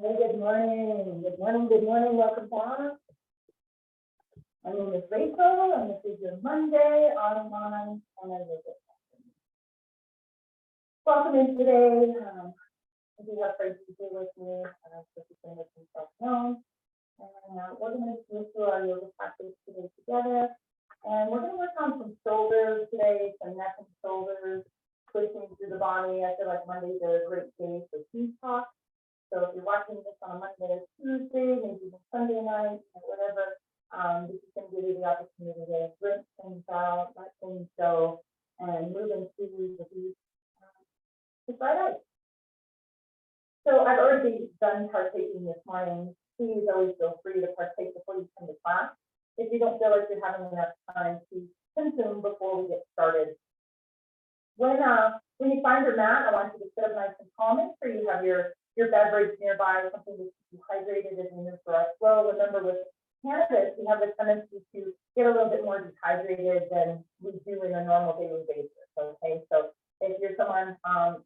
Hey, good morning. Good morning. Good morning. Welcome back. My name is Rachel, and this is your Monday online and visit. Welcome in today. I do have Frankie here with me, so he can make himself known. And we're going to go through our yoga practice today together. And we're going to work on some shoulders today, some neck and shoulders, pushing through the body. I feel like Mondays are a great day for team talk. So if you're watching this on a Monday or Tuesday, maybe even Sunday night, or whatever, this is going to give you the opportunity to rinse things out, let things go, and move into the deep right out. So I've already done partaking this morning. Please always feel free to partake before you come to class. If you don't feel like you're having enough time to consume before we get started. When you find your mat, I want you to sit up nice and calm. Make sure you have your beverage nearby, something to keep you hydrated as we move through our flow. Remember, with cannabis, we have the tendency to get a little bit more dehydrated than we do in a normal daily basis. Okay, so if you're someone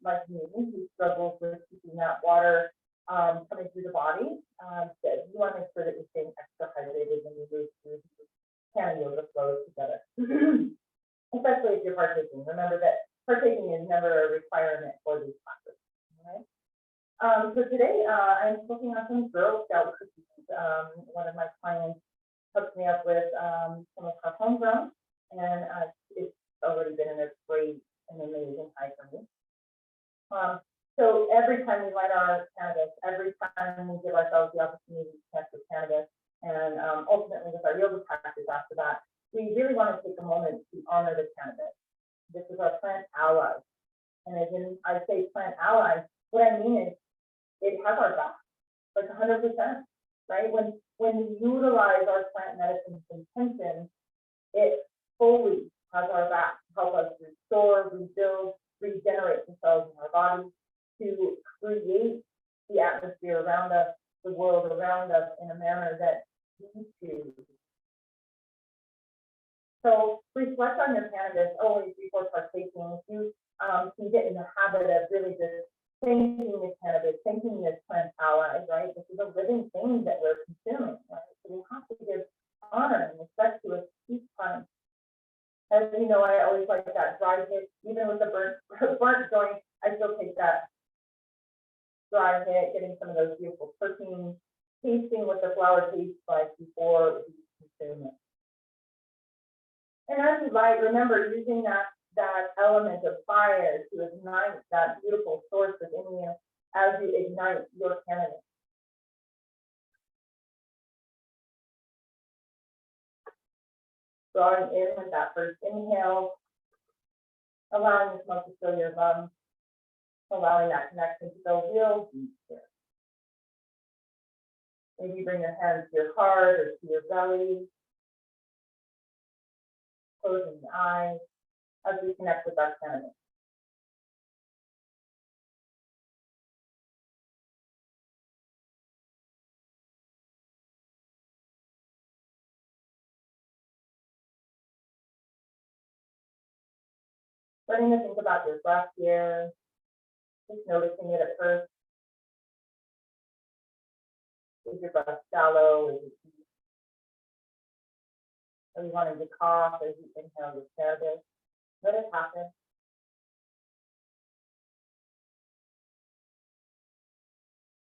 like me who struggles with keeping that water coming through the body, you want to make sure that you're staying extra hydrated when you move through canna yoga flows together. Especially if you're partaking. Remember that partaking is never a requirement for these classes. All right. So today I'm working on some Girl Scout cookies. One of my clients hooked me up with some of her homegrown, and it's already been a great and amazing high for me. So every time we light our cannabis, every time we give ourselves the opportunity to connect with cannabis, and ultimately with our yoga practice after that, we really want to take a moment to honor the cannabis. This is our plant ally. And as in, I say plant ally, what I mean is it has our back, like 100%, right? When we utilize our plant medicine's intention, it fully has our back to help us restore, rebuild, regenerate the cells in our body, to create the atmosphere around us, the world around us in a manner that we choose. So reflect on your cannabis always before partaking. If you can get in the habit of really just thanking the cannabis, thanking this plant ally, right? This is a living thing that we're consuming, right? So we have to give honor and respect to it each time. As you know, I always like that dry hit, even with the burnt joint, I still take that dry hit, getting some of those beautiful terpenes, tasting what the flower tastes like before we consume it. And as you light, remember using that element of fire to ignite that beautiful source within you as you ignite your cannabis. Drawing in with that first inhale, allowing the smoke to fill your lungs, allowing that connection to go real deep here. Maybe bring your hands to your heart or to your belly, closing the eyes as we connect with our cannabis. Starting to think about your breath here, just noticing it at first. Is your breath shallow? Is it deep? Are you wanting to cough as you inhale your cannabis? Let it happen.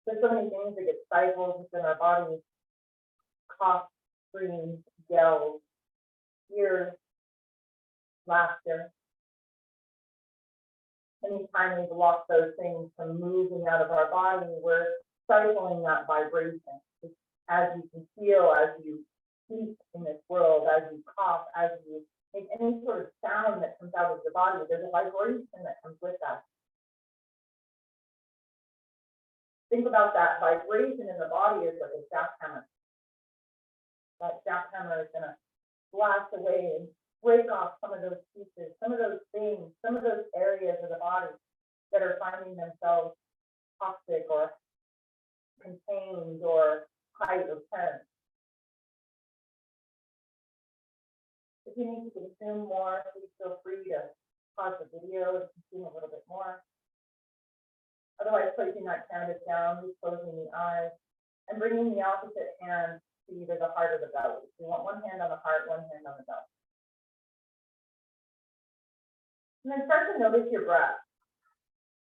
There's so many things that get stifled within our bodies: cough, screams, yells, tears, laughter. Anytime we block those things from moving out of our body, we're stifling that vibration. As you can feel, as you speak in this world, as you cough, as you make any sort of sound that comes out of your body, there's a vibration that comes with that. Think about that vibration in the body as like a jackhammer. That jackhammer is going to blast away and break off some of those pieces, some of those things, some of those areas of the body that are finding themselves toxic or contained or high or tense. If you need to consume more, please feel free to pause the video and consume a little bit more. Otherwise, placing that canvas down, closing the eyes, and bringing the opposite hand to either the heart or the belly. So you want one hand on the heart, one hand on the belly. And then start to notice your breath.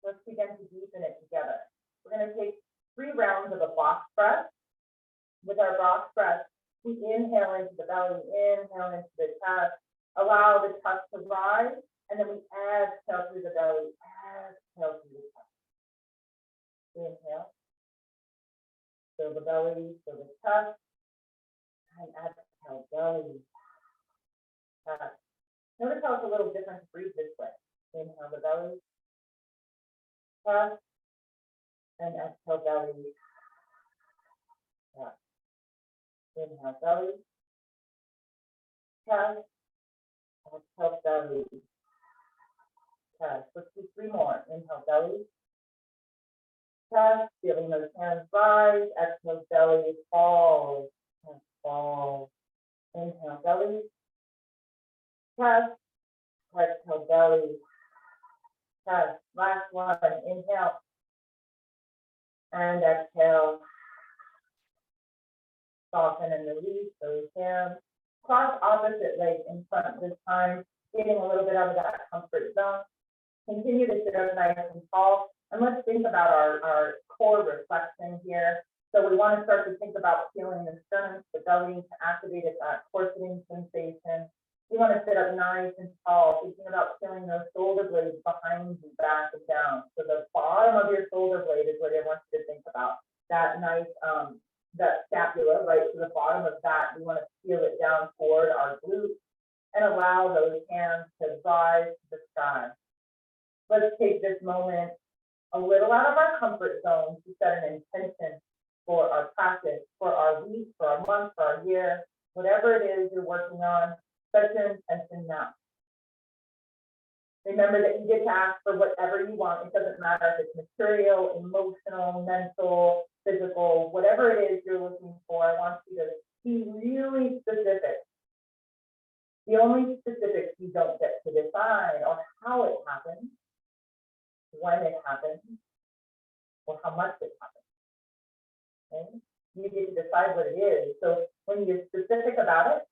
Let's begin to deepen it together. We're going to take 3 rounds of a box breath. With our box breath, we inhale into the belly, inhale into the chest, allow the chest to rise, and then we exhale through the belly, exhale through the chest. Inhale, fill the belly, fill the chest, and exhale, belly, chest. Notice how it's a little different to breathe this way. Inhale the belly, chest, and exhale belly, chest. Inhale belly, chest, exhale belly, chest. Let's do 3 more. Inhale belly, chest, feeling those hands rise, exhale belly, falls, and falls. Inhale belly, chest, exhale belly, chest. Last one, inhale, and exhale. Soften and release those hands. Cross opposite leg in front this time, getting a little bit out of that comfort zone. Continue to sit up nice and tall. And let's think about our core reflection here. So we want to start to think about feeling the sternum, the belly, to activate that core sitting sensation. We want to sit up nice and tall, thinking about feeling those shoulder blades behind you, back and down. So the bottom of your shoulder blade is what I want you to think about. That nice, that scapula, right to the bottom of that. We want to feel it down toward our glutes and allow those hands to rise to the sky. Let's take this moment a little out of our comfort zone to set an intention for our practice, for our week, for our month, for our year, whatever it is you're working on, set your intention now. Remember that you get to ask for whatever you want. It doesn't matter if it's material, emotional, mental, physical, whatever it is you're looking for. I want you to be really specific. The only specifics you don't get to decide are how it happens, when it happens, or how much it happens. Okay? You get to decide what it is. So when you're specific about it,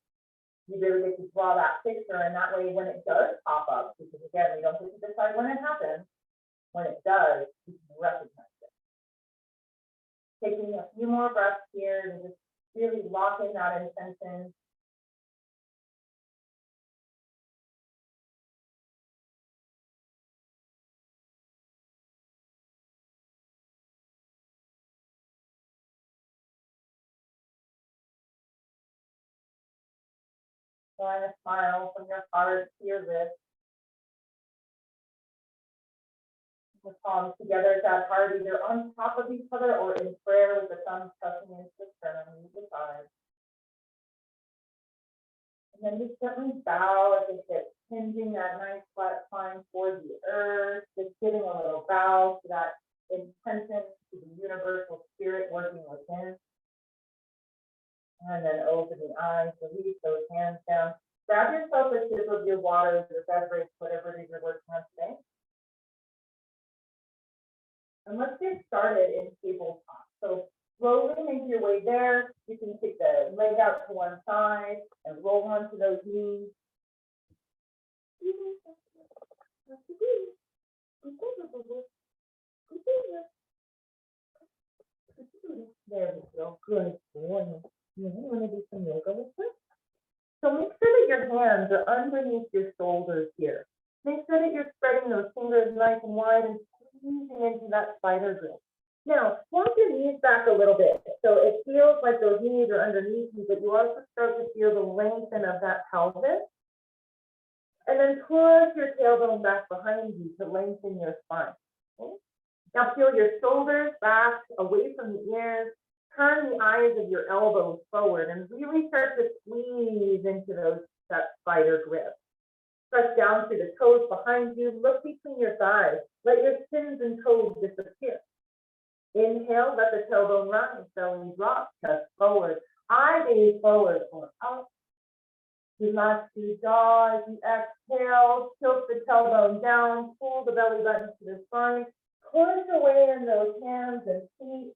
you really get to draw that picture, and that way when it does pop up, because again, we don't get to decide when it happens, when it does, you can recognize it. Taking a few more breaths here and just really lock in that intention. And a smile from your heart to your lips. The palms together at that heart, either on top of each other or in prayer with the thumbs tucking into the sternum, either side. And then just gently bow at the hips, hinging that nice flat spine toward the earth, just giving a little bow to that intention, to the universal spirit working within. And then open the eyes, release those hands down. Grab yourself a sip of your water, your beverage, whatever it is you're working on today. And let's get started in tabletop. So slowly make your way there. You can take the leg out to one side and roll onto those knees. There we go. Good. You want to do some yoga with this? So make sure that your hands are underneath your shoulders here. Make sure that you're spreading those fingers nice and wide and squeezing into that spider grip. Now, walk your knees back a little bit. So it feels like those knees are underneath you, but you also start to feel the lengthen of that pelvis. And then push your tailbone back behind you to lengthen your spine. Okay? Now feel your shoulders back away from the ears. Turn the eyes of your elbows forward and really start to squeeze into that spider grip. Press down to the toes behind you. Look between your thighs. Let your shins and toes disappear. Inhale, let the tailbone rise, belly drop, chest forward. Eye gaze forward or up. Relax your jaw as you exhale. Tilt the tailbone down. Pull the belly button to the spine. Push away in those hands and feet,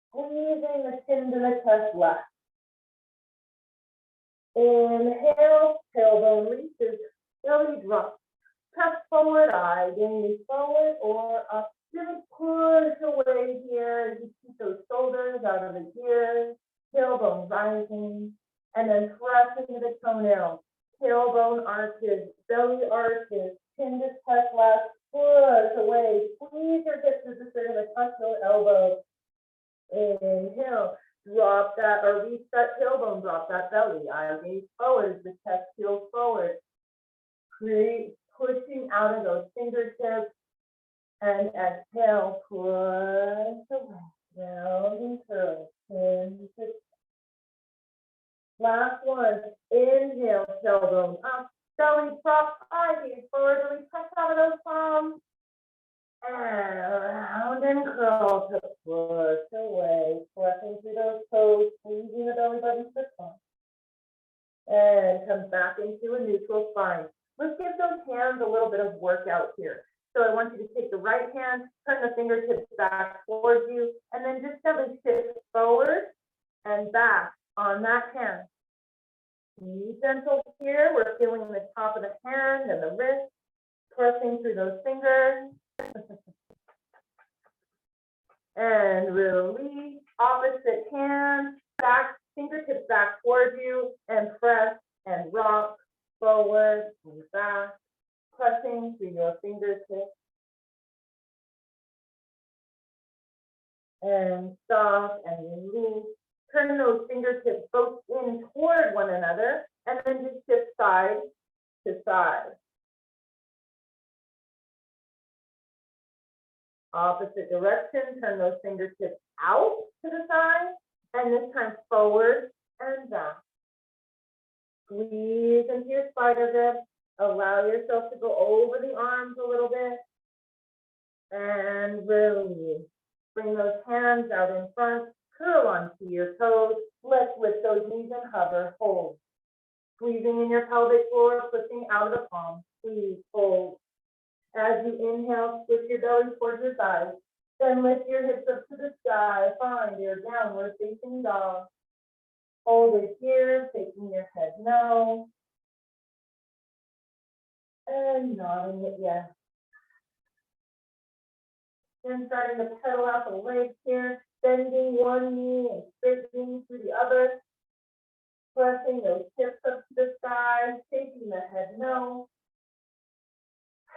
squeezing the chin to the chest left. Inhale, tailbone reaches, belly drops. Chest forward, eye gaze forward or up. Just push away here. You keep those shoulders out of the ears, tailbone rising, and then press into the toenails. Tailbone arches, belly arches, chin to chest left, push away. Squeeze your hips as if they're going to touch your elbows. Inhale, drop that or reach that tailbone, drop that belly. Eye gaze forward, the chest peels forward. Create pushing out of those fingertips. And exhale, push away, down and curl, chin to. Last one, inhale, tailbone up, belly drop, eye gaze forward, really press out of those palms. And round and curl to push away, pressing through those toes, squeezing the belly button to the top. And come back into a neutral spine. Let's give those hands a little bit of workout here. So I want you to take the right hand, turn the fingertips back towards you, and then just gently shift forward and back on that hand. Be gentle here. We're feeling the top of the hand and the wrist, pressing through those fingers. And release, opposite hand, back, fingertips back towards you, and press and rock forward and back. Pressing through your fingertips. And stop and release. Turn those fingertips both in toward one another and then just shift side to side. Opposite direction, turn those fingertips out to the side and this time forward and back. Squeeze into your spider grip. Allow yourself to go over the arms a little bit and release. Bring those hands out in front, curl onto your toes. Let's lift those knees and hover, hold. Squeezing in your pelvic floor, pushing out of the palm. Squeeze, hold. As you inhale, switch your belly towards your thighs. Then lift your hips up to the sky. Find your downward facing dog. Hold it here, taking your head no. And nodding it yes. Then starting to pedal out the legs here, bending one knee and straightening through the other. Pressing those hips up to the sky, taking the head no.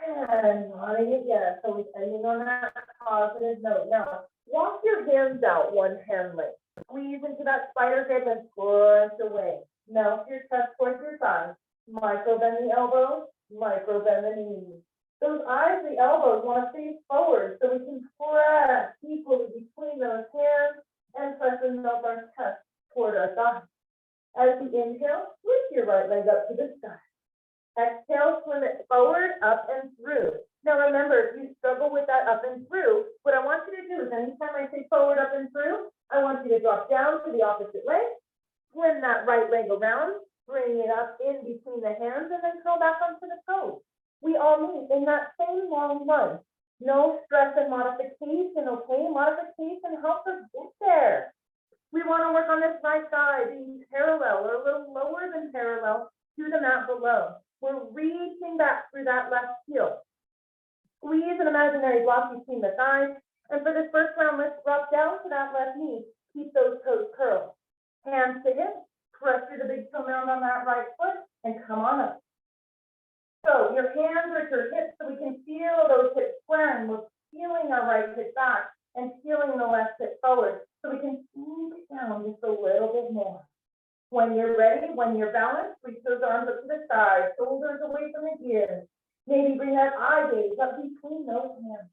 And nodding it yes. So we're ending on that positive note. Now, walk your hands out one hand length. Squeeze into that spider grip and push away. Melt your chest towards your thighs. Micro bend the elbows. Micro bend the knees. Those eyes, the elbows want to face forward so we can press equally between those hands and press and melt our chest toward our thighs. As you inhale, lift your right leg up to the sky. Exhale, swim it forward, up and through. Now remember, if you struggle with that up and through, what I want you to do is anytime I say forward, up and through, I want you to drop down to the opposite leg, swim that right leg around, bring it up in between the hands, and then curl back onto the toes. We all meet in that same long run. No stress and modification, okay? Modification helps us get there. We want to work on this right side, being parallel or a little lower than parallel to the mat below. We're reaching back through that left heel. Squeeze an imaginary block between the thighs. And for this first round, let's drop down to that left knee. Keep those toes curled. Hands to hips. Press through the big toe mound on that right foot and come on up. So your hands are at your hips so we can feel those hips squaring. We're feeling our right hip back and feeling the left hip forward so we can sink down just a little bit more. When you're ready, when you're balanced, reach those arms up to the side, shoulders away from the ears. Maybe bring that eye gaze up between those hands.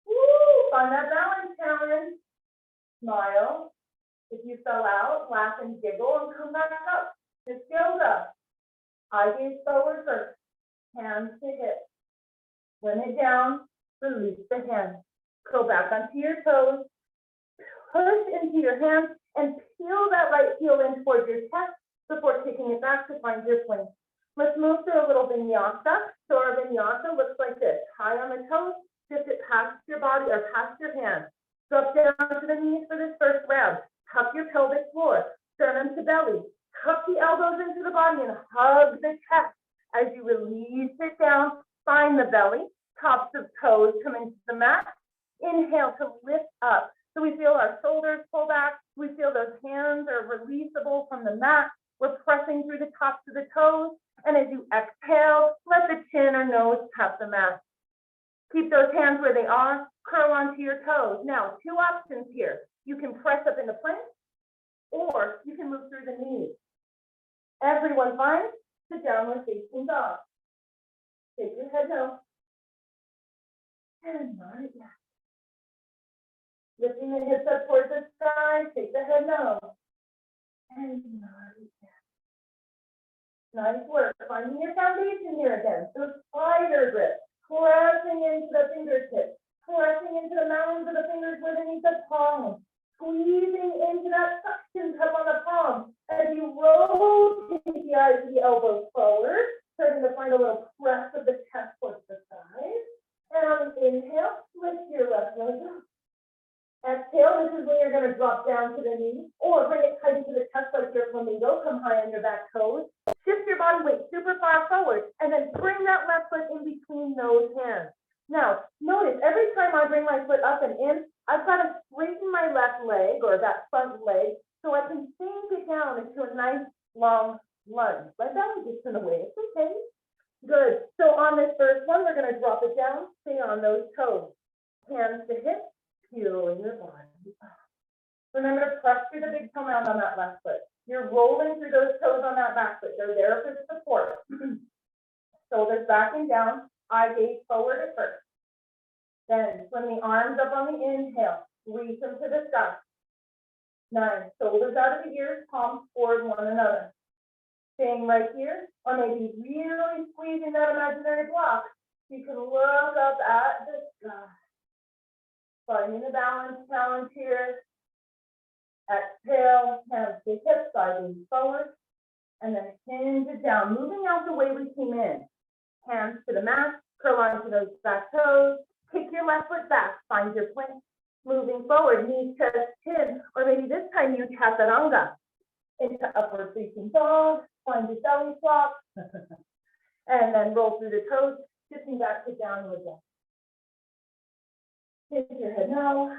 Woo! Find that balance challenge. Smile. If you fell out, laugh and giggle and come back up. Just skills up. Eye gaze forward first. Hands to hips. Swim it down. Release the hands. Curl back onto your toes. Push into your hands and peel that right heel in towards your chest before kicking it back to find your plank. Let's move through a little vinyasa. So our vinyasa looks like this. High on the toes, shift it past your body or past your hands. Drop down to the knees for this first round. Tuck your pelvic floor, sternum to belly. Tuck the elbows into the body and hug the chest. As you release it down, find the belly, tops of toes come into the mat. Inhale to lift up. So we feel our shoulders pull back. We feel those hands are releasable from the mat. We're pressing through the tops of the toes. And as you exhale, let the chin or nose tap the mat. Keep those hands where they are. Curl onto your toes. Now, two options here. You can press up into plank, or you can move through the knees. Everyone finds the downward facing dog. Take your head down. And nod it down. Lifting the hips up towards the sky. Take the head down. And nod it down. Nice work. Finding your foundation here again. So spider grip. Pressing into the fingertips. Pressing into the mounds of the fingers underneath the palm. Squeezing into that suction cup on the palm. As you rotate the eyes of the elbows forward, starting to find a little press of the chest towards the side. And on the inhale, lift your left leg up. Exhale, this is when you're going to drop down to the knee, or bring it tight into the chest like your flamingo. Come high on your back toes. Shift your body weight super far forward, and then bring that left foot in between those hands. Now, notice every time I bring my foot up and in, I've got to straighten my left leg, or that front leg, so I can sink it down into a nice long lunge. My belly gets in the way, it's okay. Good. So on this first one, we're going to drop it down, stay on those toes. Hands to hips, feel your body. Remember to press through the big toe mound on that left foot. You're rolling through those toes on that back foot. They're there for support. Shoulders back and down, eye gaze forward at first. Then swing the arms up on the inhale, reach them to the sky. 9, shoulders out of the ears, palms toward one another. Staying right here, or maybe really squeezing that imaginary block. You can look up at the sky. Finding the balance challenge here. Exhale, hands to hips, side forward, and then hinge it down, moving out the way we came in. Hands to the mat, curl onto those back toes, kick your left foot back, find your plank. Moving forward, knees, chest, chin, or maybe this time you chaturanga into upward facing dog, find your belly flop, and then roll through the toes, shifting back to downward dog. Hit your head now.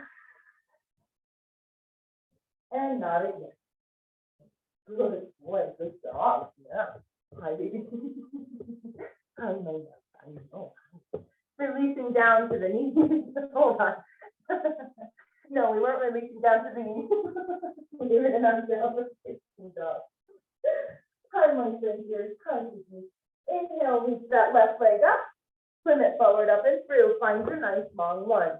And nod it yes. Good boy, good job. Yeah. Hi, baby. I know that. I know. Releasing down to the knees. Hold on. No, we weren't releasing down to the knees. We were in our down. Good job. Hi, my fingers. Hi, baby. Inhale, reach that left leg up. Swim it forward, up and through. Find your nice long lunge.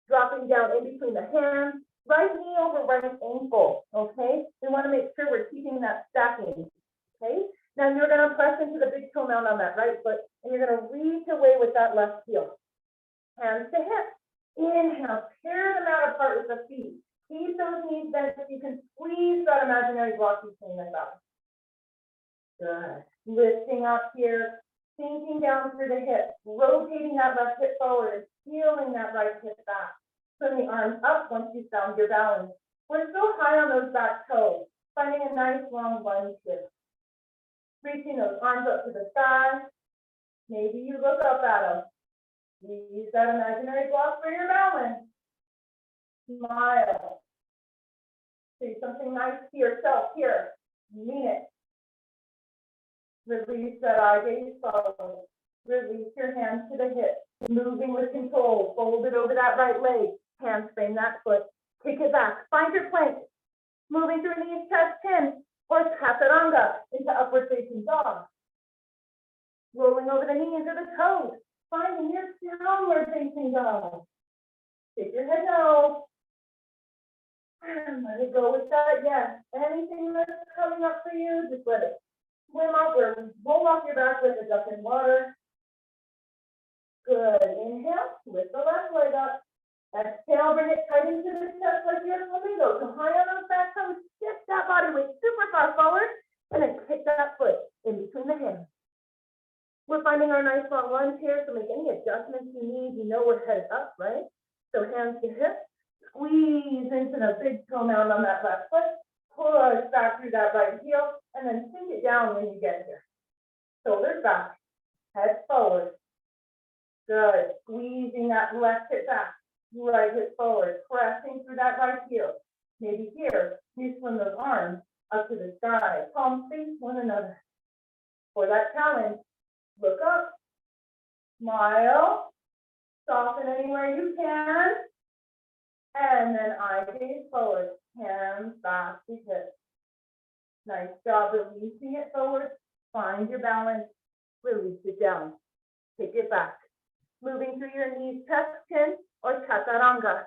Dropping down in between the hands. Right knee over right ankle, okay? We want to make sure we're keeping that stacking, okay? Now you're going to press into the big toe mound on that right foot, and you're going to reach away with that left heel. Hands to hips. Inhale, tear them out apart with the feet. Keep those knees bent so you can squeeze that imaginary block between the thighs. Good. Lifting up here, sinking down through the hips, rotating that left hip forward, and peeling that right hip back. Swing the arms up once you found your balance. We're still high on those back toes, finding a nice long lunge here. Reaching those arms up to the sky. Maybe you look up at them. You use that imaginary block for your balance. Smile. Say something nice to yourself here. Mean it. Release that eye gaze forward. Release your hands to the hips. Moving with control. Fold it over that right leg. Hands frame that foot. Kick it back. Find your plank. Moving through knees, chest, chin, or chaturanga into upward facing dog. Rolling over the knees or the toes. Finding your downward facing dog. Take your head down. And let it go with that. Yes. Anything that's coming up for you, just let it swim up or roll off your back like a duck in water. Good. Inhale. Lift the left leg up. Exhale, bring it tight into the chest like your flamingo. Come high on those back toes. Shift that body weight super far forward. And then kick that foot in between the hands. We're finding our nice long lunge here, so make any adjustments you need. You know we're headed up, right? So hands to hips, squeeze into the big toe mound on that left foot, push back through that right heel, and then sink it down when you get here. Shoulders back, head forward. Good, squeezing that left hip back, right hip forward, pressing through that right heel. Maybe here, you swing those arms up to the sky, palms face one another. For that challenge, look up, smile, soften anywhere you can, and then eye gaze forward, hands back to hips. Nice job releasing it forward. Find your balance, release it down. Take it back. Moving through your knees, chest, chin, or chaturanga.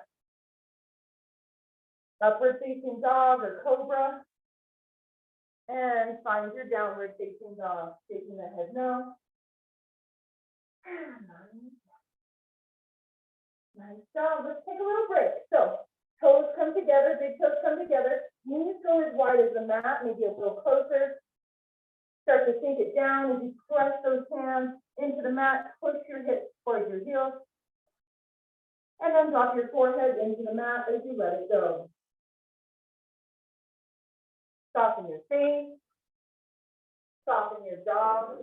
Upward facing dog or cobra. And find your downward facing dog, taking the head no. Nice job. Let's take a little break. So toes come together, big toes come together. Knees go as wide as the mat, maybe a little closer. Start to sink it down as you press those hands into the mat. Push your hips towards your heels. And then drop your forehead into the mat as you let it go. Soften your face. Soften your jaw.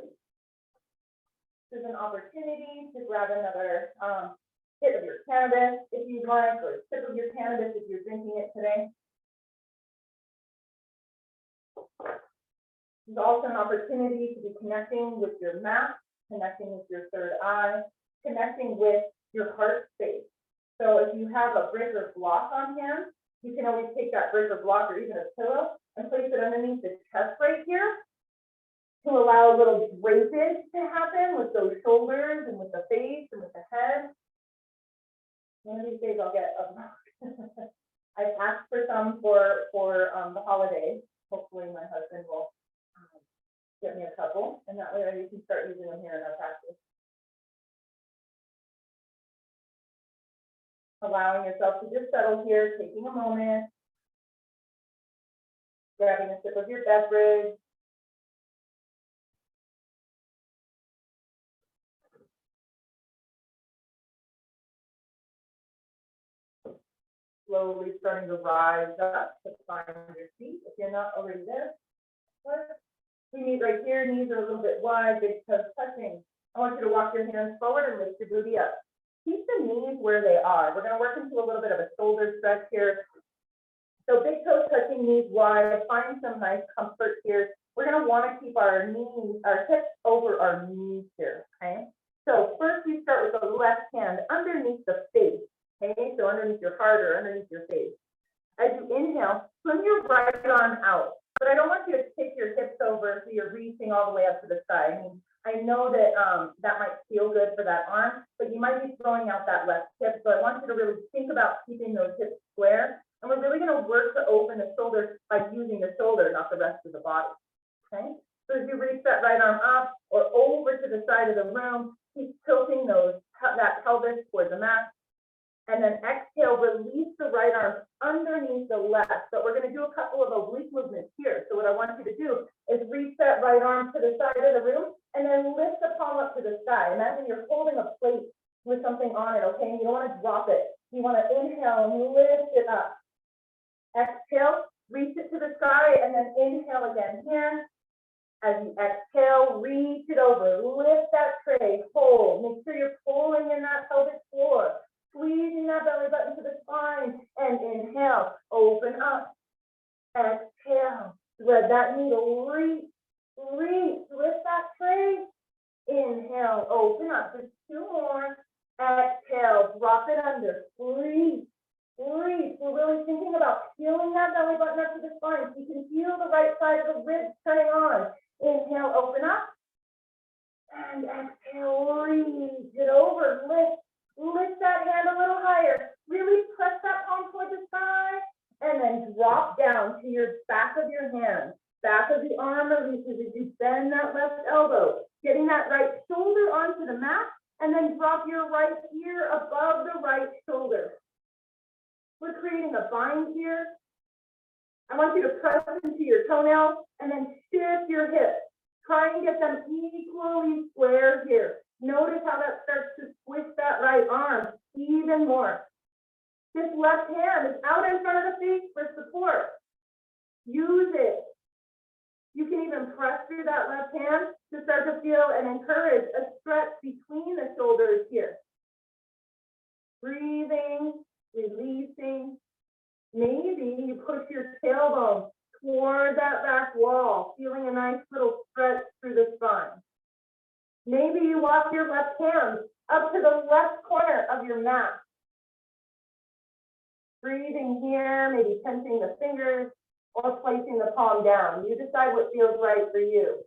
This is an opportunity to grab another hit of your cannabis if you'd like, or sip of your cannabis if you're drinking it today. There's also an opportunity to be connecting with your mat, connecting with your third eye, connecting with your heart space. So if you have a brick or block on hand, you can always take that brick or block or even a pillow and place it underneath the chest right here to allow a little drapage to happen with those shoulders and with the face and with the head. One of these days I'll get a block. I've asked for some for the holidays. Hopefully my husband will get me a couple, and that way you can start using them here in our practice. Allowing yourself to just settle here, taking a moment, grabbing a sip of your beverage. Slowly starting to rise up to find your feet if you're not already there. We meet right here, knees are a little bit wide, big toes touching. I want you to walk your hands forward and lift your booty up. Keep the knees where they are. We're going to work into a little bit of a shoulder stretch here. So big toes touching, knees wide. Find some nice comfort here. We're going to want to keep our knees, our hips over our knees here, okay? So first we start with the left hand underneath the face, okay? So underneath your heart or underneath your face. As you inhale, swing your right arm out. But I don't want you to kick your hips over so you're reaching all the way up to the sky. I mean, I know that that might feel good for that arm, but you might be throwing out that left hip. So I want you to really think about keeping those hips square. And we're really going to work to open the shoulder by using the shoulder, not the rest of the body. Okay? So as you reach that right arm up or over to the side of the room, keep tilting that pelvis towards the mat. And then exhale, release the right arm underneath the left. So we're going to do a couple of oblique movements here. So what I want you to do is reach that right arm to the side of the room and then lift the palm up to the sky. Imagine you're holding a plate with something on it, okay? And you don't want to drop it. You want to inhale and lift it up. Exhale, reach it to the sky, and then inhale again here. As you exhale, reach it over. Lift that tray, hold. Make sure you're pulling in that pelvic floor. Squeezing that belly button to the spine, and inhale, open up, exhale, thread that needle, reach, lift that tray, inhale, open up, just two more, exhale, drop it under, breathe, we're really thinking about peeling that belly button up to the spine, so you can feel the right side of the ribs turning on, inhale, open up, and exhale, reach it over, lift that hand a little higher. Really press that palm towards the sky. And then drop down to your back of your hand. Back of the arm releases as you bend that left elbow. Getting that right shoulder onto the mat. And then drop your right ear above the right shoulder. We're creating a bind here. I want you to press into your toenail. And then shift your hips. Try and get them equally square here. Notice how that starts to squish that right arm even more. This left hand is out in front of the face for support. Use it. You can even press through that left hand to start to feel and encourage a stretch between the shoulders here. Breathing, releasing. Maybe you push your tailbone toward that back wall, feeling a nice little stretch through the spine. Maybe you walk your left hand up to the left corner of your mat. Breathing here, maybe tensing the fingers or placing the palm down. You decide what feels right for you.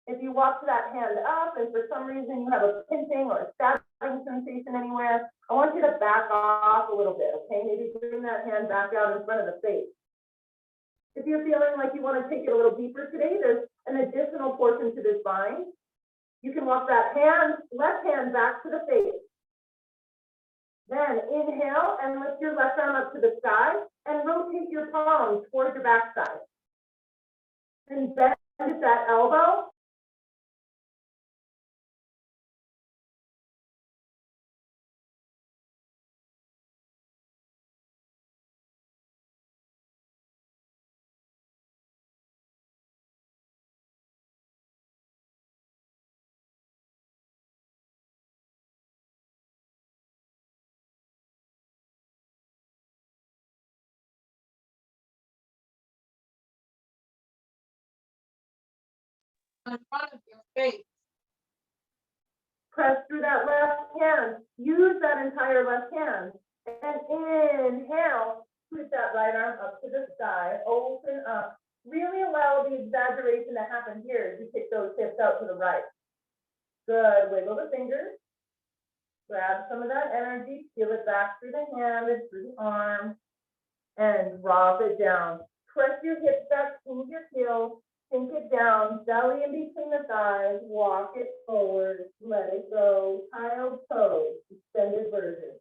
If you walk that hand up and for some reason you have a pinching or a stabbing sensation anywhere, I want you to back off a little bit, okay? Maybe bring that hand back out in front of the face. If you're feeling like you want to take it a little deeper today, there's an additional portion to this bind. You can walk that left hand back to the face. Then inhale and lift your left arm up to the sky and rotate your palms towards your backside. And bend that elbow. In front of your face. Press through that left hand. Use that entire left hand. And inhale, push that right arm up to the sky, open up. Really allow the exaggeration to happen here as you kick those hips out to the right. Good, wiggle the fingers. Grab some of that energy, feel it back through the hand and through the arm, and drop it down. Press your hips back into your heels. Sink it down, belly in between the thighs, walk it forward, let it go, child pose, extended version.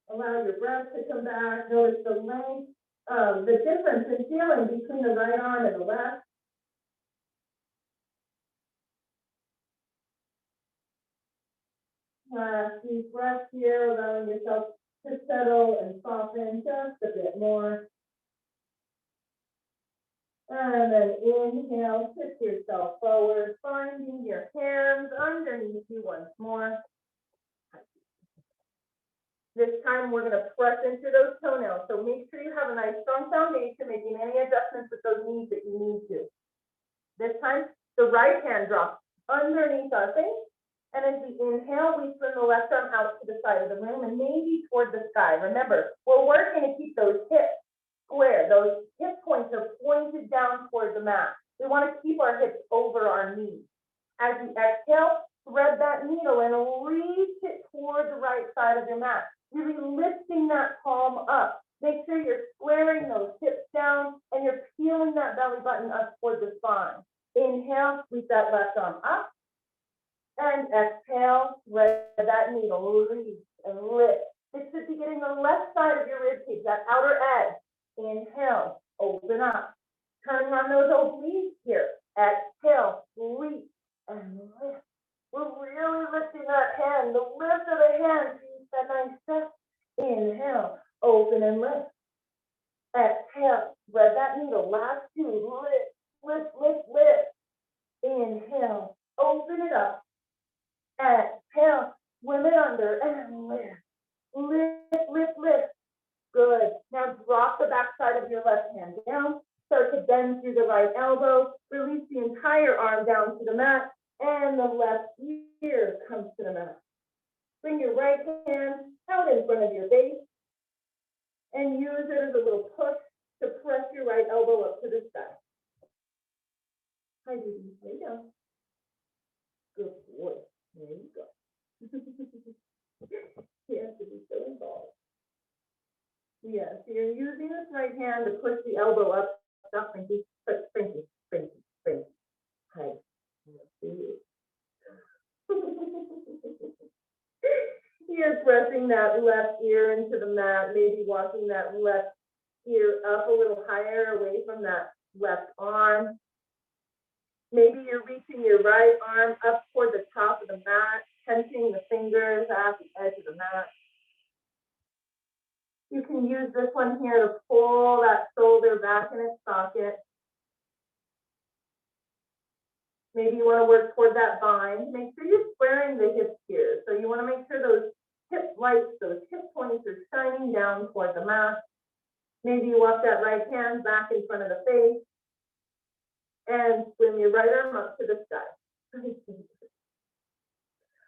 Allow your breath to come back, notice the length, the difference in feeling between the right arm and the left. Last deep breath here, allowing yourself to settle and soften just a bit more. And then inhale, tip yourself forward, finding your hands underneath you once more. This time we're going to press into those toenails. So make sure you have a nice strong foundation, making any adjustments with those knees that you need to. This time, the right hand drops underneath our face. And as we inhale, we swing the left arm out to the side of the room and maybe toward the sky. Remember, we're working to keep those hips square. Those hip points are pointed down toward the mat. We want to keep our hips over our knees. As you exhale, thread that needle and reach it toward the right side of your mat. Really lifting that palm up. Make sure you're squaring those hips down and you're peeling that belly button up toward the spine. Inhale, sweep that left arm up. And exhale, thread that needle, release and lift. This should be getting the left side of your rib cage, that outer edge. Inhale, open up. Turning on those obliques here. Exhale, reach and lift. We're really lifting that hand. The lift of the hand creates that nice step. Inhale, open and lift. Exhale, thread that needle. Last two, lift, lift, lift, lift. Inhale, open it up. Exhale, swim it under and lift. Lift, lift, lift. Good. Now drop the back side of your left hand down. Start to bend through the right elbow. Release the entire arm down to the mat. And the left ear comes to the mat. Bring your right hand out in front of your base. And use it as a little push to press your right elbow up to the sky. Hi, baby. Lay down. Good boy. There you go. He has to be so involved. Yeah, so you're using this right hand to push the elbow up. Stop, Frankie. Frankie, Frankie, Frankie. Hi. You're pressing that left ear into the mat, maybe walking that left ear up a little higher away from that left arm. Maybe you're reaching your right arm up toward the top of the mat, tensioning the fingers at the edge of the mat. You can use this one here to pull that shoulder back in its socket. Maybe you want to work toward that bind. Make sure you're squaring the hips here. So you want to make sure those hip lights, those hip points are shining down toward the mat. Maybe you walk that right hand back in front of the face and swim your right arm up to the sky.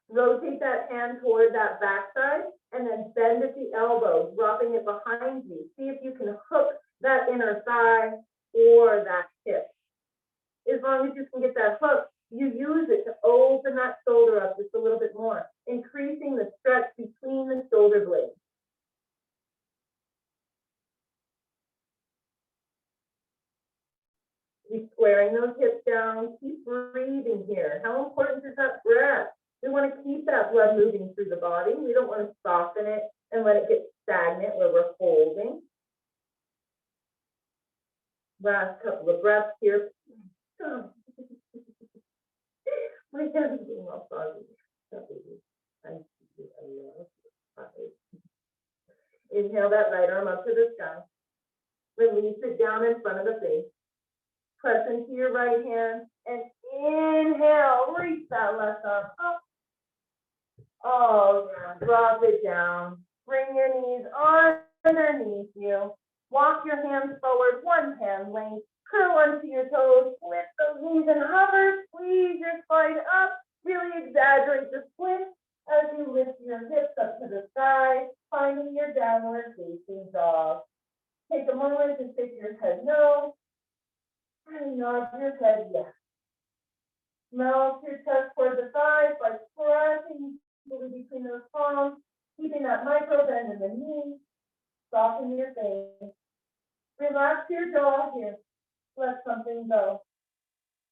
Rotate that hand toward that backside and then bend at the elbow, dropping it behind you. See if you can hook that inner thigh or that hip. As long as you can get that hook, you use it to open that shoulder up just a little bit more, increasing the stretch between the shoulder blades. Keep squaring those hips down, keep breathing here. How important is that breath? We want to keep that blood moving through the body. We don't want to soften it and let it get stagnant where we're holding. Last couple of breaths here. My hands are getting all foggy. Inhale that right arm up to the sky. Release it down in front of the face. Press into your right hand and inhale. Reach that left arm up. Oh, yeah. Drop it down. Bring your knees underneath you. Walk your hands forward, one hand length. Curl onto your toes. Lift those knees and hover. Squeeze your spine up. Really exaggerate the split as you lift your hips up to the sky, finding your downward facing dog. Take a moment to shake your head no, and nod your head yes. Melt your chest toward the thighs by pressing between those palms, keeping that micro bend in the knees. Soften your face. Relax your jaw here. Let something go.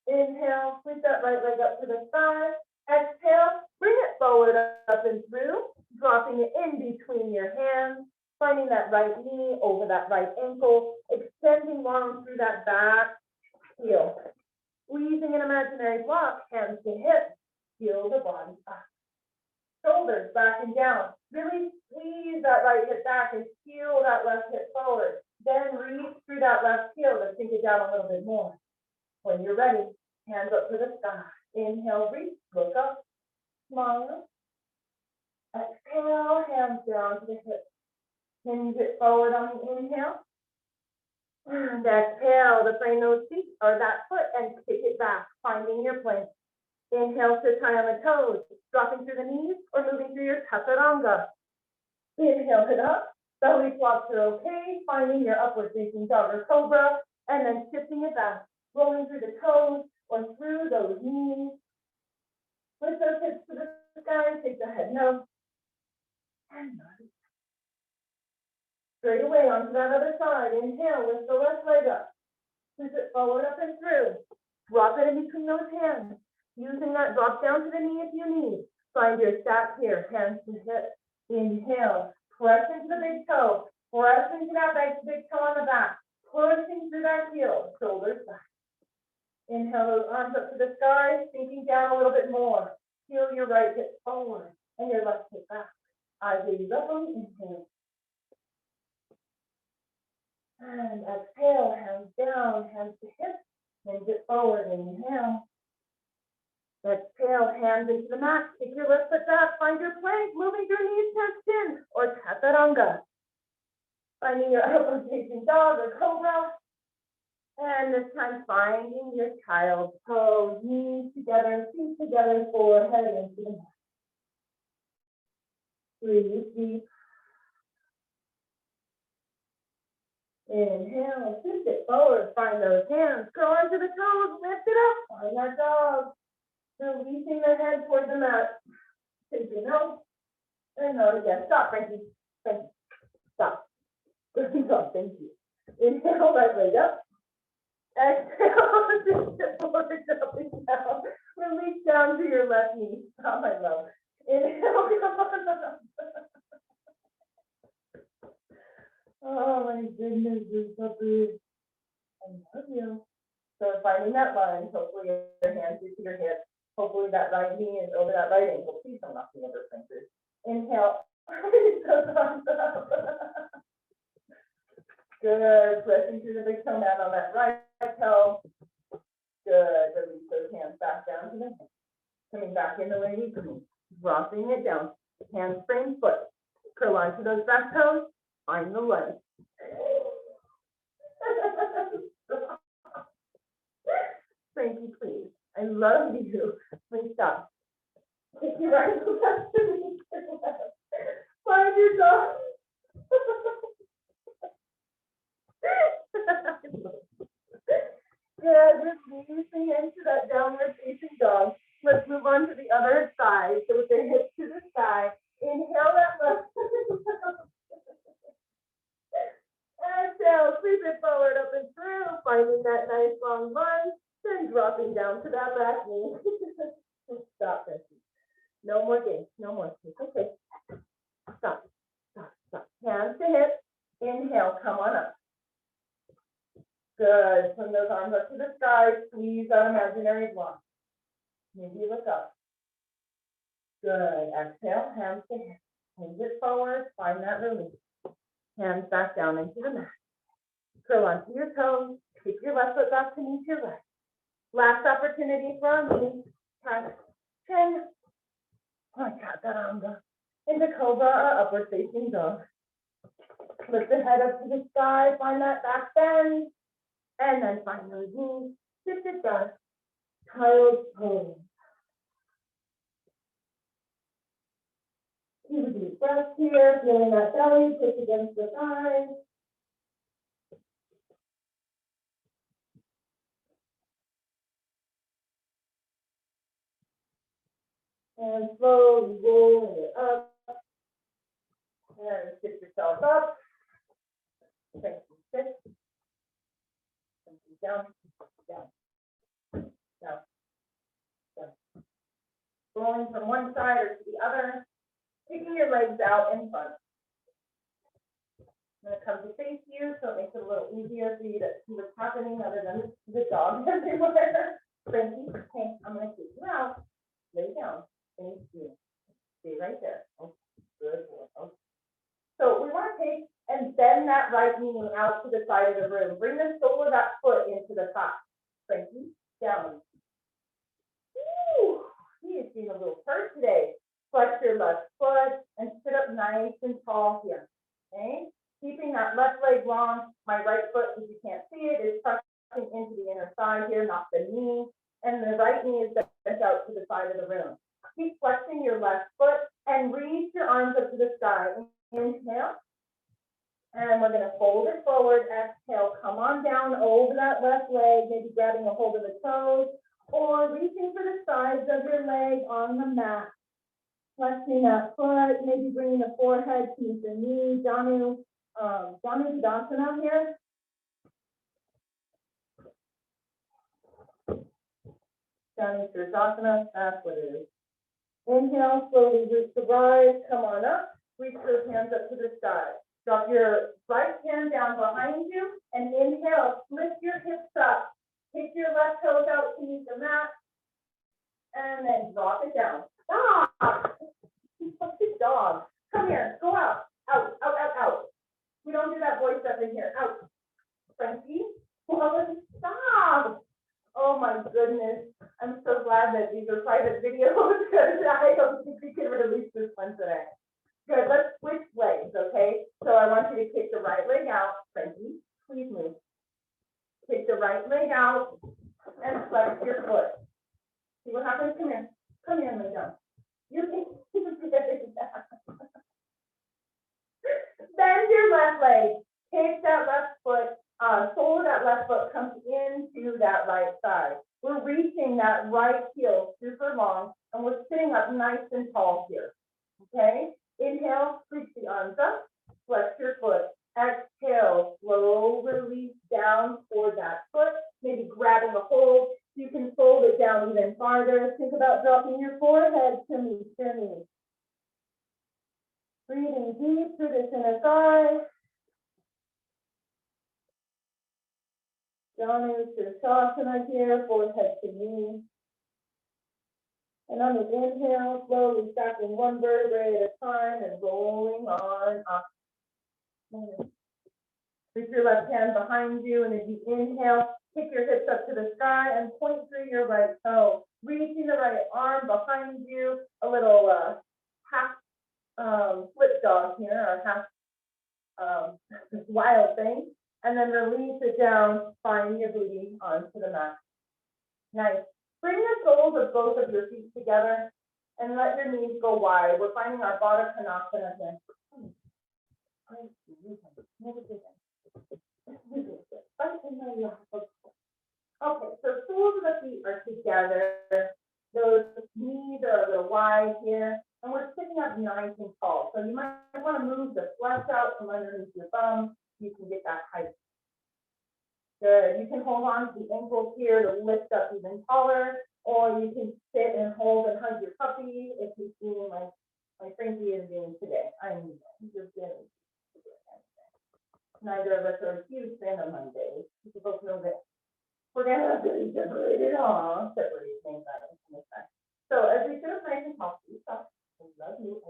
Inhale, sweep that right leg up to the sky. Exhale, bring it forward up and through, dropping it in between your hands, finding that right knee over that right ankle, extending long through that back heel. Squeezing an imaginary block, hands to hips, heel the body up. Shoulders back and down. Really squeeze that right hip back and heel that left hip forward. Then reach through that left heel to sink it down a little bit more. When you're ready, hands up to the sky. Inhale, reach, look up, smile. Exhale, hands down to the hips. Hinge it forward on the inhale. And exhale to find those feet or that foot and kick it back, finding your plank. Inhale to tie on the toes, dropping through the knees or moving through your chaturanga. Inhale it up, belly flops are okay, finding your upward facing dog or cobra, and then shifting it back, rolling through the toes or through those knees. Lift those hips to the sky, take the head no, and nod. Straight away onto that other side. Inhale, lift the left leg up. Push it forward, up and through. Drop it in between those hands. Using that, drop down to the knee if you need. Find your stack here, hands to hips. Inhale, press into the big toe. Press into that big toe on the back. Pushing through that heel, shoulders back. Inhale those arms up to the sky, sinking down a little bit more. Heel your right hip forward and your left hip back. Eyes gaze up on the inhale. And exhale, hands down, hands to hips. Hinge it forward, inhale. Exhale, hands into the mat. Kick your left foot back, find your plank, moving your knees touch chin, or chaturanga. Finding your upward facing dog or cobra. And this time finding your child's pose, knees together, feet together, forehead into the mat. Breathe deep. Inhale, shift it forward, find those hands, curl into the toes, lift it up, find that dog. Releasing the head toward the mat. Take your nose and nod again. Stop, Frankie. Frankie. Stop. Stop, thank you. Inhale, right leg up. Exhale, shift it forward, up and down. Release down to your left knee. Stop, my love. Inhale, come on up. Oh my goodness, you're so big. I love you. So finding that lunge, hopefully your hands reach your hips. Hopefully that right knee is over that right ankle. Please don't knock me over, Frankie. Inhale. Good. Pressing through the big toe mat on that right toe. Good. Release those hands back down to the hips. Coming back in the way we come. Dropping it down. Hands frame foot. Curl onto those back toes. Find the lunge. Frankie, please. I love you. Please stop. Take your right foot back to me. Find your dog. Good. Releasing into that downward facing dog. Let's move on to the other side. So with the hips to the side. Inhale that left. Exhale, sweep it forward, up and through, finding that nice long lunge, then dropping down to that back knee. Stop, Frankie. No more games, no more. It's okay. Stop, stop, stop. Hands to hips. Inhale, come on up. Good. Swing those arms up to the sky. Squeeze that imaginary block. Maybe you look up. Good. Exhale, hands to hips. Hinge it forward, find that release. Hands back down into the mat. Curl onto your toes. Keep your left foot back to meet your right. Last opportunity for our knees. Touch chin. Oh, I got that on the into cobra or upward facing dog. Lift the head up to the sky. Find that back bend. And then find those knees. Shift it down. Child's pose. Keep a deep breath here. Feeling that belly push against the thighs. And slowly rolling it up. And sit yourself up. Thank you. Sit. Thank you. Down. Down. Down. Down. Rolling from one side or to the other. Kicking your legs out in front. I'm going to come to face you, so it makes it a little easier for you to see what's happening other than the dog everywhere. Frankie, okay, I'm going to take you out. Lay down. Thank you. Stay right there. Okay. Good boy. Okay. So we want to take and bend that right knee out to the side of the room. Bring the sole of that foot into the top. Frankie, down. Woo! He is being a little hurt today. Flex your left foot and sit up nice and tall here. Okay? Keeping that left leg long. My right foot, if you can't see it, is pressing into the inner thigh here, not the knee. And the right knee is bent out to the side of the room. Keep flexing your left foot and reach your arms up to the sky. Inhale. And we're going to fold it forward. Exhale. Come on down over that left leg, maybe grabbing a hold of the toes or reaching for the sides of your leg on the mat. Flexing that foot, maybe bringing the forehead to meet the knee. Janu Tadasana here. Janu Tadasana, that's what it is. Inhale, slowly reach the rise, come on up. Reach those hands up to the sky. Drop your right hand down behind you and inhale, lift your hips up. Kick your left toes out to meet the mat. And then drop it down. Stop! Good dog. Come here. Go out. Out, out, out, out. We don't do that boy stuff in here. Out. Frankie? Well, stop. Oh my goodness. I'm so glad that these are private videos because I don't think we can release this one today. Good. Let's switch legs, okay? So I want you to kick the right leg out. Frankie, please move. Kick the right leg out and flex your foot. See what happens? Come here. Come here and lay down. You can bend your left leg. Take that left foot. Sole of that left foot comes into that right side. We're reaching that right heel super long, and we're sitting up nice and tall here. Okay? Inhale, reach the arms up, flex your foot. Exhale, slow release down toward that foot, maybe grabbing a hold. You can fold it down even farther. Think about dropping your forehead to meet your knees. Breathing deep through this inner thigh. Down into Shavasana here, forehead to knee. And on the inhale, slowly stacking one vertebrae at a time and rolling on up. Reach your left hand behind you, and as you inhale, kick your hips up to the sky and point through your right toe. Reaching the right arm behind you, a little half flip dog here, or half wild thing. And then release it down, find your booty onto the mat. Nice. Bring the soles of both of your feet together and let your knees go wide. We're finding our Baddha Konasana here. Okay, so soles of the feet are together. Those knees are a little wide here, and we're sitting up nice and tall. So you might want to move the flesh out from underneath your thumb. You can get that height. Good. You can hold on to the ankles here to lift up even taller, or you can sit and hold and hug your puppy if you're feeling like Frankie is doing today. I mean, just getting. Neither of us are a huge fan of Mondays. You both know that we're going to have to be separated off, separate things out of this time. So as we sit up nice and tall, I love you. I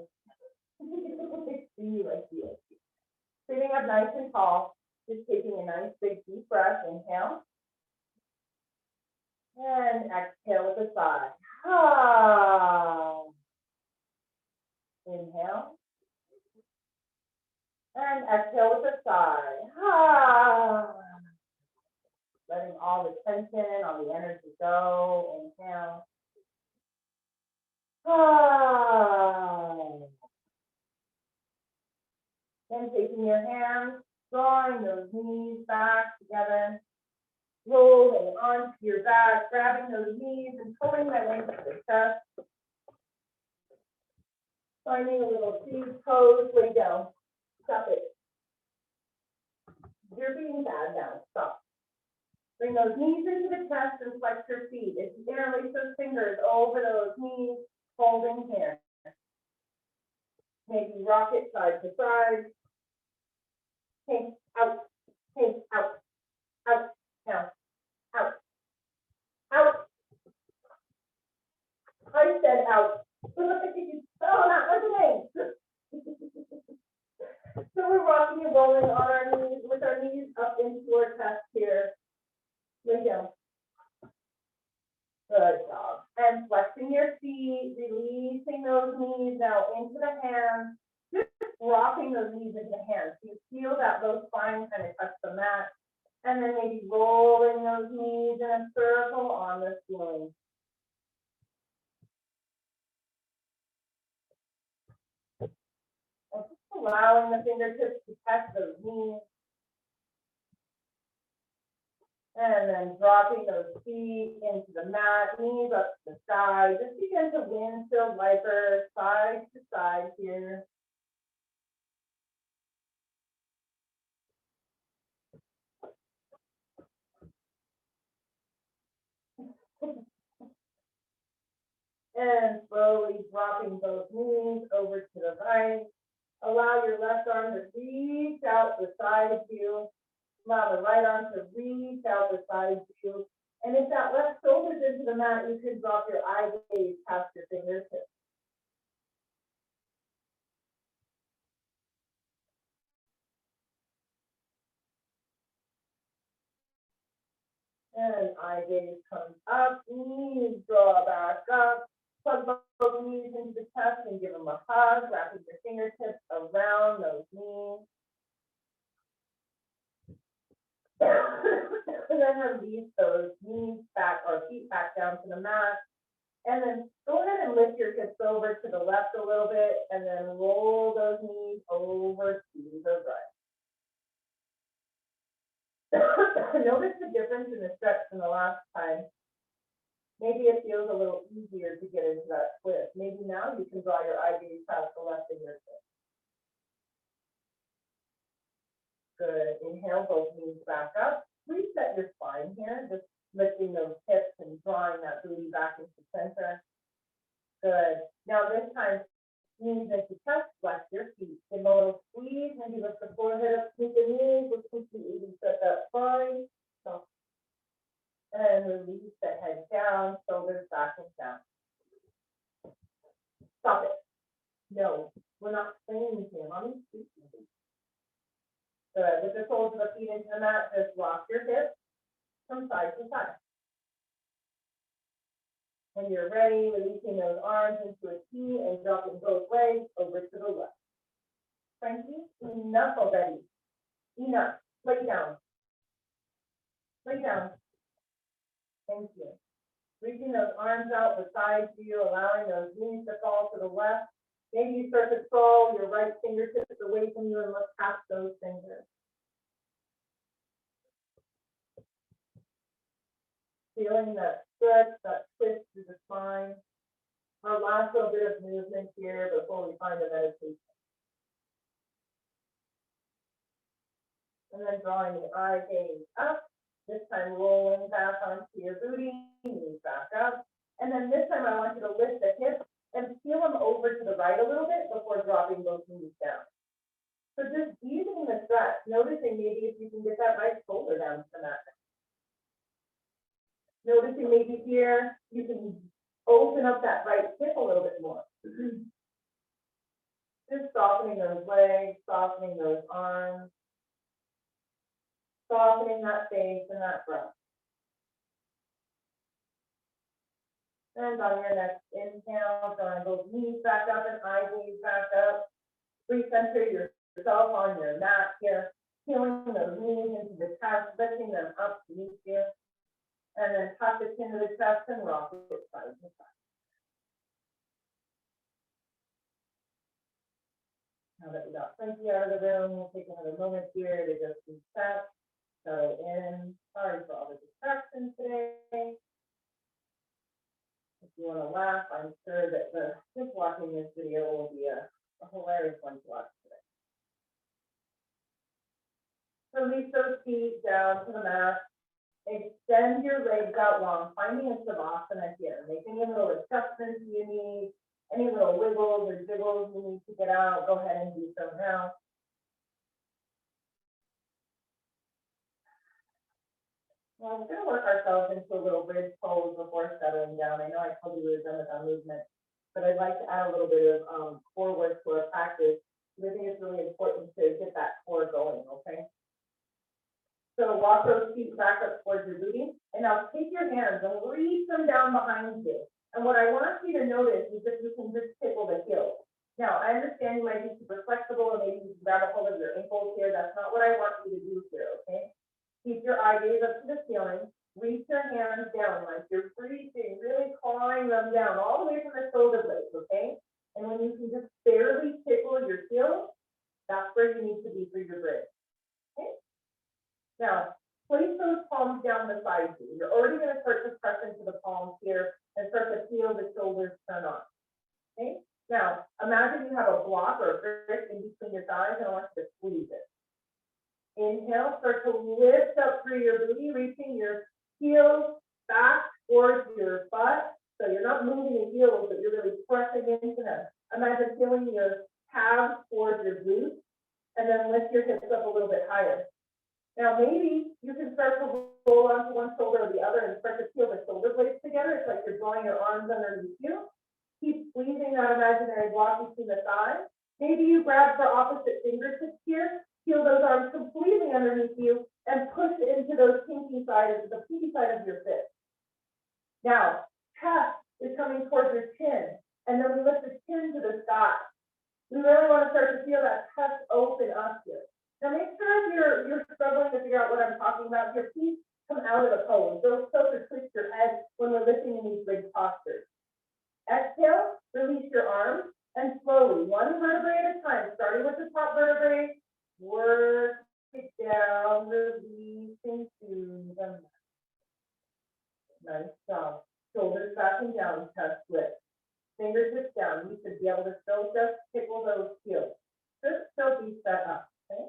see you, I see you. Sitting up nice and tall, just taking a nice big deep breath. Inhale. And exhale with a sigh. Ah. Inhale. And exhale with a sigh. Ah. Letting all the tension, all the energy go. Inhale. Ah. Then taking your hands, drawing those knees back together, rolling onto your back, grabbing those knees and pulling that into the chest. Finding a little seed pose, lay down. Stop it. You're being bad now. Stop. Bring those knees into the chest and flex your feet. If you interlace those fingers over those knees, holding here. Maybe rock it side to side. Hey, out. Hey, out. Out. Now. Out. Out. I said out. Oh, not listening. So we're rocking and rolling on our knees with our knees up into our chest here. Lay down. Good job. And flexing your feet, releasing those knees now into the hands. Just rocking those knees into the hands. So you feel that low spine kind of touch the mat. And then maybe rolling those knees in a circle on the ceiling. And just allowing the fingertips to touch those knees. And then dropping those feet into the mat, knees up to the sky. Just begin to windshield wiper side to side here. And slowly dropping those knees over to the right. Allow your left arm to reach out beside you. Allow the right arm to reach out beside you. And if that left shoulder's into the mat, you can drop your eye gaze past your fingertips. And eye gaze comes up, knees draw back up. Plug both knees into the chest and give them a hug, wrapping your fingertips around those knees. And then release those knees back or feet back down to the mat. And then go ahead and lift your hips over to the left a little bit and then roll those knees over to the right. Notice the difference in the stretch from the last time. Maybe it feels a little easier to get into that twist. Maybe now you can draw your eye gaze past the left fingertip. Good. Inhale, both knees back up. Reset your spine here, just lifting those hips and drawing that booty back into center. Good. Now this time, knees into chest, flex your feet. Give a little squeeze, maybe lift the forehead up, squeeze the knees, let's completely reset that spine. So And release the head down, shoulders back and down. Stop it. No, we're not saying here. Mommy's speaking. Good. With the soles of the feet into the mat, just rock your hips from side to side. When you're ready, releasing those arms into a T and dropping both legs over to the left. Frankie, enough already. Enough. Lay down. Lay down. Thank you. Reaching those arms out beside you, allowing those knees to fall to the left. Maybe you start to crawl your right fingertips away from you and look past those fingers. Feeling that stretch, that twist through the spine. Our last little bit of movement here before we find the meditation. And then drawing the eye gaze up. This time rolling back onto your booty, knees back up. And then this time I want you to lift the hips and peel them over to the right a little bit before dropping both knees down. So just easing the stretch, noticing maybe if you can get that right shoulder down to the mat. Noticing maybe here, you can open up that right hip a little bit more. Just softening those legs, softening those arms. Softening that face and that breath. And on your next inhale, drawing both knees back up and eye gaze back up. Recenter yourself on your mat here, peeling those knees into the chest, lifting them up to meet you. And then tuck the chin to the chest and rock it side to side. Now that we got Frankie out of the room, we'll take another moment here to just reset. So sorry for all the distractions today. If you want to laugh, I'm sure that just watching this video will be a hilarious one to watch today. Release those feet down to the mat. Extend your legs out long, finding a savasana here. Make any little adjustments you need, any little wiggles or jiggles you need to get out, go ahead and do so now. Well, we're going to work ourselves into a little bridge pose before settling down. I know I told you we were done with our movement, but I'd like to add a little bit of core work to our practice. I think it's really important to get that core going, okay? So walk those feet back up towards your booty, and now take your hands and reach them down behind you. And what I want you to notice is that you can just tickle the heels. Now, I understand you might be super flexible, and maybe you can grab a hold of your ankles here. That's not what I want you to do here, okay? Keep your eye gaze up to the ceiling. Reach your hands down like you're reaching, really clawing them down all the way from the shoulder blades, okay? And when you can just barely tickle your heels, that's where you need to be for your bridge, okay? Now, place those palms down beside you. You're already going to start to press into the palms here and start to feel the shoulders turn on, okay? Now, imagine you have a block or a brick in between your thighs, and I want you to squeeze it. Inhale, start to lift up through your booty, reaching your heels back towards your butt. So you're not moving the heels, but you're really pressing into them. Imagine feeling your calves towards your glutes, and then lift your hips up a little bit higher. Now maybe you can start to roll onto one shoulder or the other and start to feel the shoulder blades together. It's like you're drawing your arms underneath you. Keep squeezing that imaginary block between the thighs. Maybe you grab the opposite fingertips here. Feel those arms completely underneath you and push into those pinky side of your fist. Now, chest is coming towards your chin, and then we lift the chin to the sky. We really want to start to feel that chest open up here. Now, make sure if you're struggling to figure out what I'm talking about here, please come out of the pose. Don't tilt or twist your head when we're lifting in these big postures. Exhale, release your arms, and slowly, one vertebrae at a time, starting with the top vertebrae, work it down, releasing to the mat. Nice job. Shoulders back and down, chest lift. Fingertips down. You should be able to still just tickle those heels. Just still be set up, okay?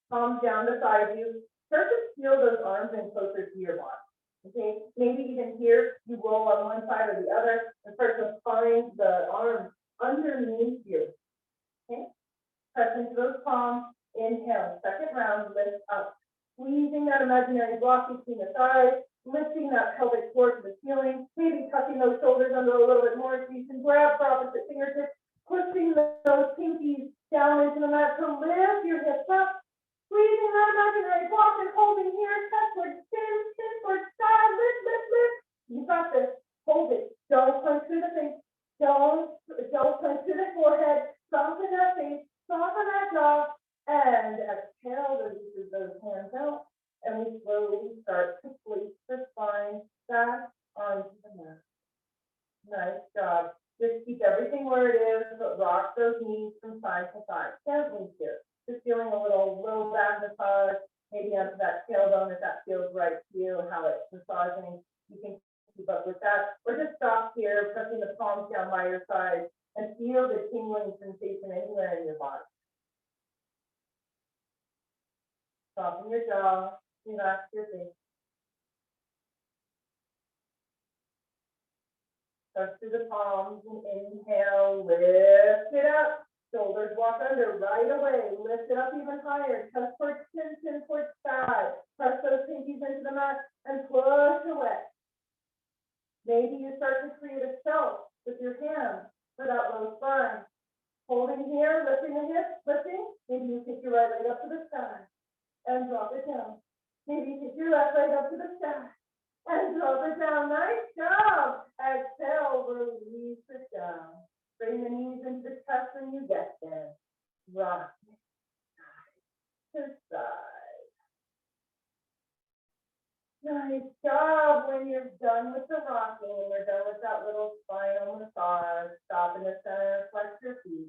Palms down beside you. Start to feel those arms in closer to your body, okay? Maybe even here, you roll on one side or the other and start to find the arms underneath you, okay? Press into those palms. Inhale, second round, lift up. Squeezing that imaginary block between the thighs. lifting that pelvic floor to the ceiling, maybe tucking those shoulders under a little bit more so you can grab the opposite fingertips, pushing those pinkies down into the mat to lift your hips up, squeezing that imaginary block and holding here, chest towards chin towards sky, lift, lift, lift. You got this. Hold it. Don't punch through the face. Don't punch through the forehead. Soften that face. Soften that jaw. And exhale, releases those hands out. And we slowly start to place the spine back onto the mat. Nice job. Just keep everything where it is, but rock those knees from side to side. Gently here. Just feeling a little low back massage, maybe onto that tailbone if that feels right to you, how it's massaging. You can keep up with that. Or just stop here, pressing the palms down by your side and feel the tingling sensation anywhere in your body. Soften your jaw, relax your face. Touch through the palms and inhale, lift it up. Shoulders walk under right away. Lift it up even higher. Touch towards chin towards sky. Press those pinkies into the mat and push away. Maybe you start to create a shelf with your hands for that low spine. Holding here, lifting the hips, lifting. Maybe you take your right leg up to the sky and drop it down. Maybe you take your left leg up to the sky and drop it down. Nice job. Exhale, release it down. Bring the knees into the chest when you get there. Rock to side. Nice job. When you're done with the rocking, when you're done with that little spinal massage, stop in the center, flex your feet.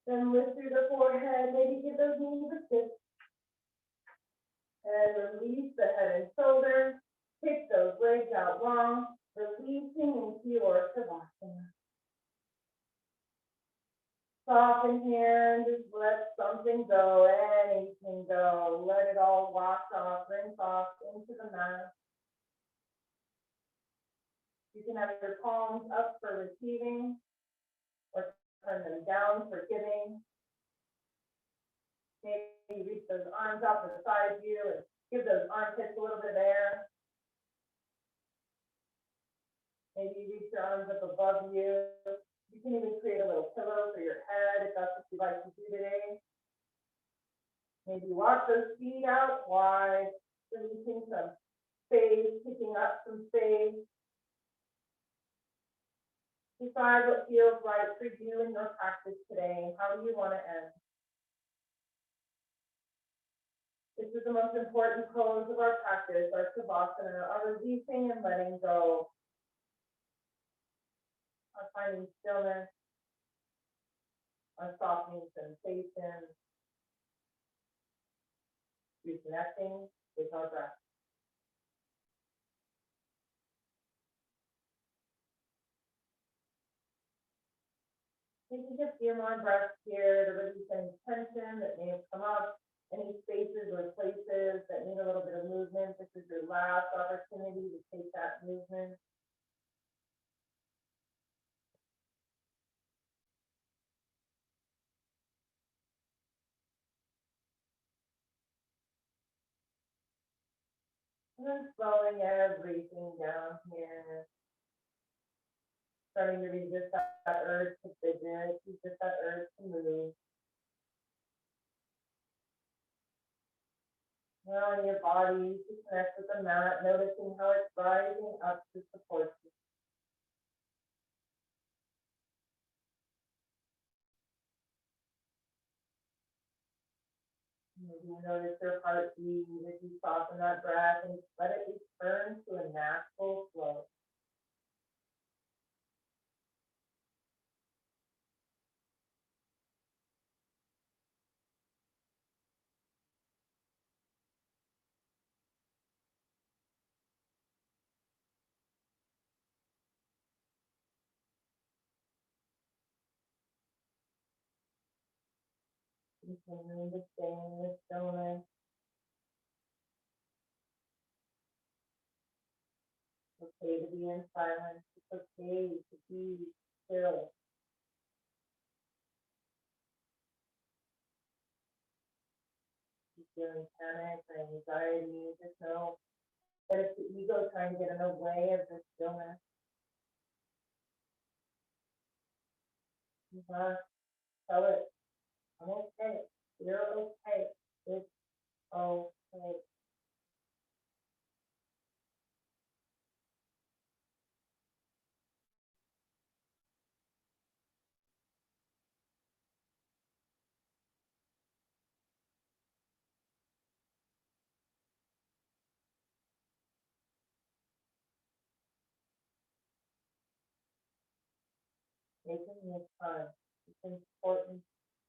Then lift through the forehead, maybe give those knees a kiss. And release the head and shoulders. Kick those legs out long, releasing into your Shavasana. Soften here and just let something go, anything go. Let it all wash off, rinse off into the mat. You can have your palms up for receiving or turn them down for giving. Maybe reach those arms out to the side of you and give those armpits a little bit of air. Maybe you reach your arms up above you. You can even create a little pillow for your head if that's what you like to do today. Maybe walk those feet out wide, releasing some space, picking up some space. Decide what feels right for you in your practice today. How do you want to end? This is the most important pose of our practice, our Shavasana, our releasing and letting go. Our finding stillness, our softening sensation, reconnecting with our breath. Taking a few more breaths here to release any tension that may have come up, any spaces or places that need a little bit of movement. This is your last opportunity to take that movement. And then slowing everything down here. Starting to resist that urge to fidget, resist that urge to move. Allowing your body to connect with the mat, noticing how it's rising up to support you. Maybe you notice your heartbeat as you soften that breath and let it return to a natural flow. Continuing to stay in this stillness. It's okay to be in silence. It's okay to be still. If you're feeling panic or anxiety, just know But it's the ego trying to get in the way of the stillness. You must tell it, I'm okay. You're okay. It's okay. Taking your time. It's an important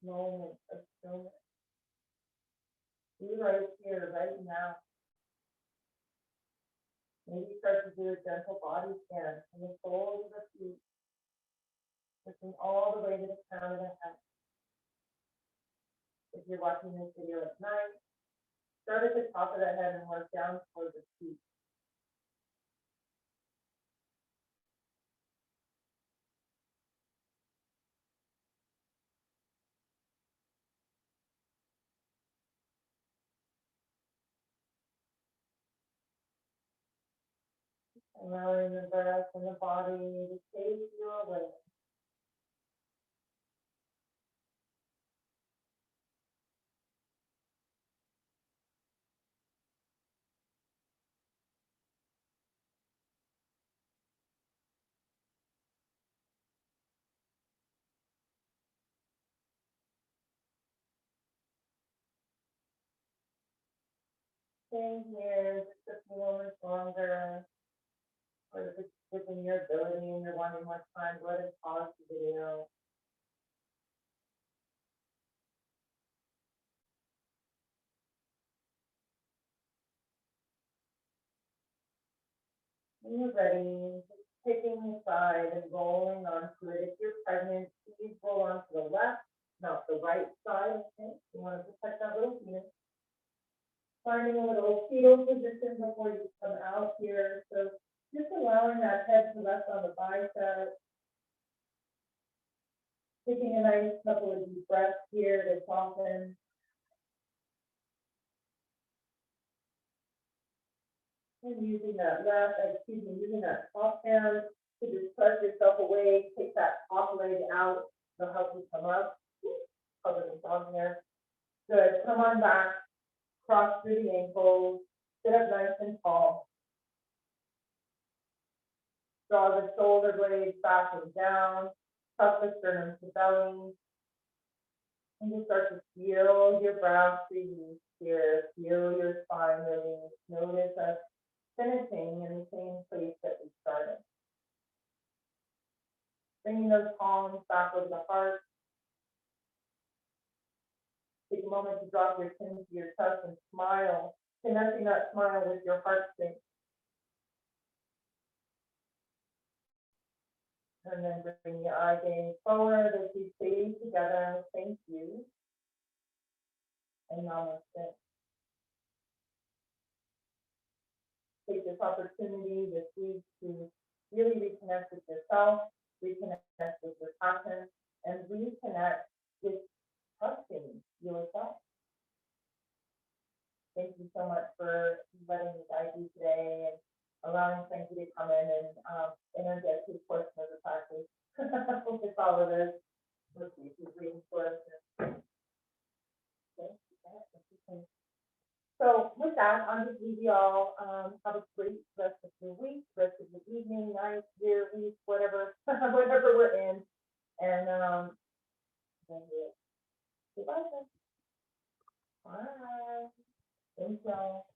moment of stillness. Be right here, right now. Maybe start to do a gentle body scan from the soles of the feet, lifting all the way to the crown of the head. If you're watching this video at night, start at the top of the head and work down towards the feet. Allowing the breath and the body to take you away. Staying here just a few moments longer, or if it's within your ability and you're wanting more time, go ahead and pause the video. When you're ready, just taking the side and rolling onto it. If you're pregnant, please roll onto the left, not the right side. Okay? You want to protect that little penis. Finding a little fetal position before you come out here. So just allowing that head to rest on the bicep. Taking a nice couple of deep breaths here to soften. And using that using that top hand to just press yourself away, take that top leg out, it'll help you come up. Cover this on there. Good, come on back, cross through the ankles, sit up nice and tall. Draw the shoulder blades back and down, tuck the sternum to belly, and just start to feel your brow release here, feel your spine release. Notice us finishing in the same place that we started. Bringing those palms back over the heart. Take a moment to drop your chin to your chest and smile, connecting that smile with your heart space. And then bring your eye gaze forward as we stay together. Thank you. And namaste. Take this opportunity this week to really reconnect with yourself, reconnect with your passion, and reconnect with trusting yourself. Thank you so much for letting me guide you today and allowing Frankie to come in and interject his portion of the practice. With all of this, let's see, he's reading for us. So with that, I'll just leave you all. Have a great rest of your week, rest of your evening, night, year, week, whatever, whatever we're in. And goodbye. Bye. Thank y'all.